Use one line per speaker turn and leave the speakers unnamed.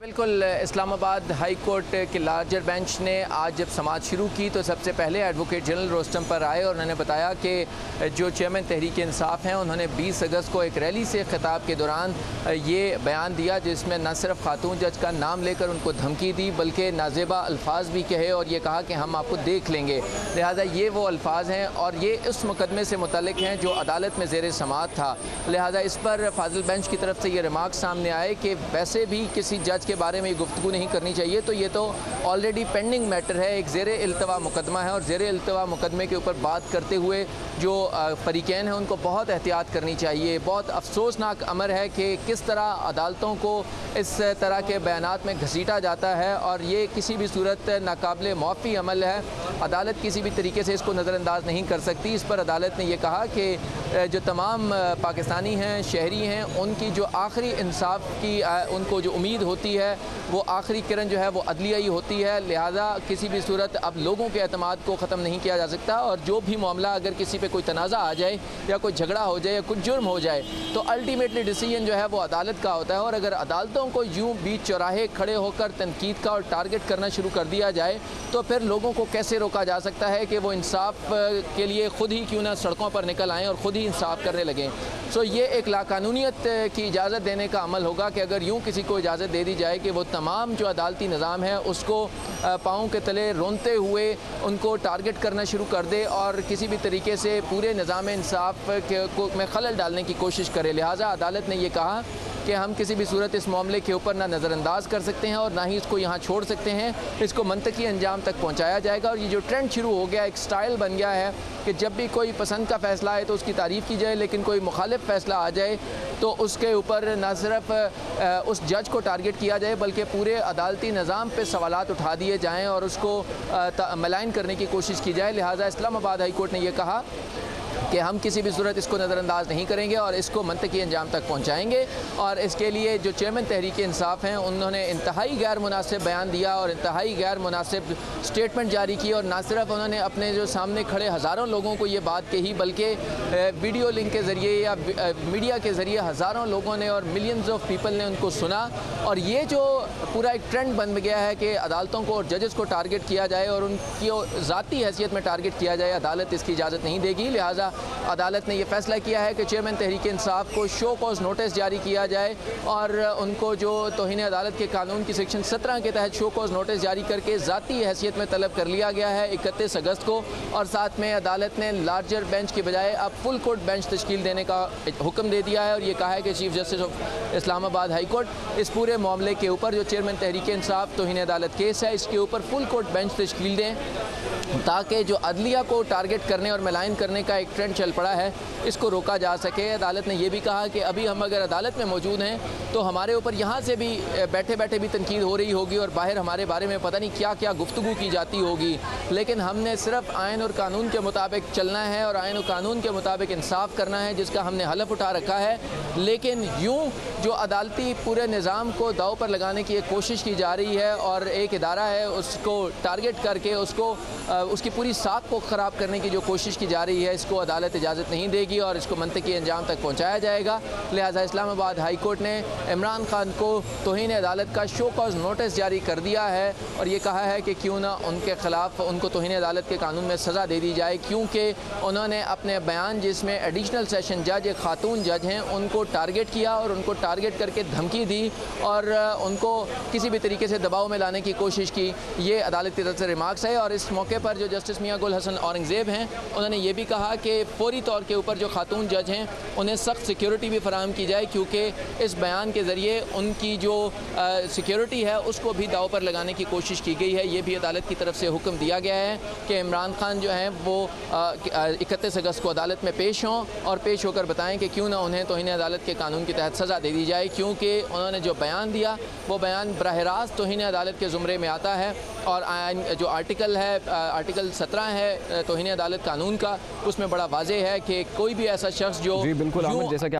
बिल्कुल। Islamabad high court के larger bench ने आज जब समाअत शुरू की तो सबसे पहले एडवोकेट जनरल रोस्टम पर आए और उन्होंने बताया कि जो चेयरमैन तहरीक इंसाफ हैं उन्होंने 20 अगस्त को एक रैली से खिताब के दौरान ये बयान दिया जिसमें न सिर्फ खातून जज का नाम लेकर उनको धमकी दी बल्कि नाजेबा अल्फाज भी कहे और ये कहा कि हम आपको देख लेंगे। लिहाजा ये वो अल्फाज हैं और ये उस मुकदमे से मुतल्लिक हैं जो अदालत में ज़ेर समाअत था। लिहाजा इस पर फाजिल बेंच की तरफ से ये रिमार्क सामने आए कि वैसे भी किसी जज के बारे में गुफ्तगू नहीं करनी चाहिए, तो ये तो ऑलरेडी पेंडिंग मैटर है, एक ज़ेर इल्तवा मुकदमा है और ज़ेर इल्तवा मुकदमे के ऊपर बात करते हुए जो फरीकैन हैं उनको बहुत एहतियात करनी चाहिए। बहुत अफसोसनाक अमर है कि किस तरह अदालतों को इस तरह के बयानात में घसीटा जाता है और ये किसी भी सूरत नाकाबिले मौफ़ी अमल है। अदालत किसी भी तरीके से इसको नज़रअंदाज नहीं कर सकती। इस पर अदालत ने यह कहा कि जो तमाम पाकिस्तानी हैं, शहरी हैं, उनकी जो आखिरी इंसाफ की उनको जो उम्मीद होती है वो आखिरी किरण जो है वो अदलिया ही होती है। लिहाजा किसी भी सूरत अब लोगों के एतमाद को ख़त्म नहीं किया जा सकता और जो भी मामला अगर किसी पे कोई तनाज़ा आ जाए या कोई झगड़ा हो जाए या कुछ जुर्म हो जाए तो अल्टीमेटली डिसीजन जो है वो अदालत का होता है। और अगर अदालतों को यूँ बीच चौराहे खड़े होकर तनकीद का और टारगेट करना शुरू कर दिया जाए तो फिर लोगों को कैसे रोका जा सकता है कि वो इंसाफ के लिए ख़ुद ही क्यों ना सड़कों पर निकल आएँ और ख़ुद ही इंसाफ करने लगें। सो ये एक लाकानूनियत की इजाज़त देने का अमल होगा कि अगर यूँ किसी को इजाज़त दे दी जाए कि वो तमाम जो अदालती निज़ाम है उसको पाँव के तले रोनते हुए उनको टारगेट करना शुरू कर दे और किसी भी तरीके से पूरे निज़ाम इंसाफ में खलल डालने की कोशिश करे। लिहाजा अदालत ने यह कहा कि हम किसी भी सूरत इस मामले के ऊपर ना नज़रअंदाज कर सकते हैं और ना ही इसको यहाँ छोड़ सकते हैं, इसको मंतकी अंजाम तक पहुँचाया जाएगा। और ये जो ट्रेंड शुरू हो गया, एक स्टाइल बन गया है कि जब भी कोई पसंद का फ़ैसला आए तो उसकी तारीफ़ की जाए, लेकिन कोई मुखालिफ फ़ैसला आ जाए तो उसके ऊपर न सिर्फ उस जज को टारगेट किया जाए बल्कि पूरे अदालती निज़ाम पे सवालात उठा दिए जाएँ और उसको मलाइन करने की कोशिश की जाए। लिहाजा इस्लामाबाद हाई कोर्ट ने यह कहा कि हम किसी भी सूरत इसको नज़रअंदाज नहीं करेंगे और इसको मंतकी अंजाम तक पहुँचाएँगे। और इसके लिए जो चेयरमैन तहरीक इंसाफ हैं उन्होंने इंतहाई गैर मुनासिब बयान दिया और इंतहाई गैर मुनासिब स्टेटमेंट जारी की और ना सिर्फ उन्होंने अपने जो सामने खड़े हज़ारों लोगों को ये बात कही बल्कि वीडियो लिंक के ज़रिए या मीडिया के ज़रिए हज़ारों लोगों ने और मिलियंस ऑफ पीपल ने उनको सुना। और ये जो पूरा एक ट्रेंड बन गया है कि अदालतों को और जजेस को टारगेट किया जाए और उनकी ज़ाती हैसियत में टारगेट किया जाए, अदालत इसकी इजाज़त नहीं देगी। लिहाजा अदालत ने यह फैसला किया है कि चेयरमैन तहरीक इंसाफ को शो कॉज नोटिस जारी किया जाए और उनको जो तौहीन अदालत के कानून की सेक्शन 17 के तहत शो कॉज नोटिस जारी करके ज़ाती हैसियत में तलब कर लिया गया है 31 अगस्त को। और साथ में अदालत ने लार्जर बेंच के बजाय अब फुल कोर्ट बेंच तश्कील देने का हुक्म दे दिया है और ये कहा है कि chief justice of Islamabad high court इस पूरे मामले के ऊपर जो चेयरमैन तहरीक इंसाफ तौहीन अदालत केस है इसके ऊपर फुल कोर्ट बेंच तश्कील दें ताकि जो अदलिया को टारगेट करने और मलाइन करने का एक ट्रेंड चल पड़ा है इसको रोका जा सके। अदालत ने यह भी कहा कि अभी हम अगर अदालत में मौजूद हैं तो हमारे ऊपर यहाँ से भी बैठे बैठे भी तनकीद हो रही होगी और बाहर हमारे बारे में पता नहीं क्या क्या गुफ्तगू की जाती होगी, लेकिन हमने सिर्फ आइन और कानून के मुताबिक चलना है और आइन और कानून के मुताबिक इंसाफ करना है जिसका हमने हलफ उठा रखा है। लेकिन यूँ जो अदालती पूरे निज़ाम को दाव पर लगाने की एक कोशिश की जा रही है और एक इदारा है उसको टारगेट करके उसकी पूरी साख को ख़राब करने की जो कोशिश की जा रही है, इसको अदालत इजाज़त नहीं देगी और इसको मंतकी अंजाम तक पहुँचाया जाएगा। लिहाजा इस्लामाबाद हाई कोर्ट ने इमरान खान को तौहीन अदालत का शो कॉज नोटिस जारी कर दिया है और ये कहा है कि क्यों ना उनके ख़िलाफ़ उनको तौहीन अदालत के कानून में सज़ा दे दी जाए, क्योंकि उन्होंने अपने बयान जिसमें एडिशनल सेशन जज एक खातून जज हैं उनको टारगेट किया और उनको टारगेट करके धमकी दी और उनको किसी भी तरीके से दबाव में लाने की कोशिश की। ये अदालत की तरफ से रिमार्क्स है। और इस मौके पर जो जस्टिस मियां गुल हसन औरंगज़ेब हैं उन्होंने ये भी कहा कि फौरी तौर के ऊपर जो खातून जज हैं उन्हें सख्त सिक्योरिटी भी फराहम की जाए, क्योंकि इस बयान के ज़रिए उनकी जो सिक्योरिटी है उसको भी दाव पर लगाने की कोशिश की गई है। ये भी अदालत की तरफ से हुक्म दिया गया है कि इमरान खान जो हैं वो 31 अगस्त को अदालत में पेश हों और पेश होकर बताएं कि क्यों ना उन्हें तौहीन अदालत के कानून के तहत सज़ा दे दी जाए, क्योंकि उन्होंने जो बयान दिया वो बयान बराह रास्त तौहीन अदालत के ज़ुमरे में आता है। और जो आर्टिकल है आर्टिकल 17 है तौहीन अदालत कानून का, उसमें बड़ा वाज़ेह है कि कोई भी ऐसा शख्स जो
जी बिल्कुल जैसा कि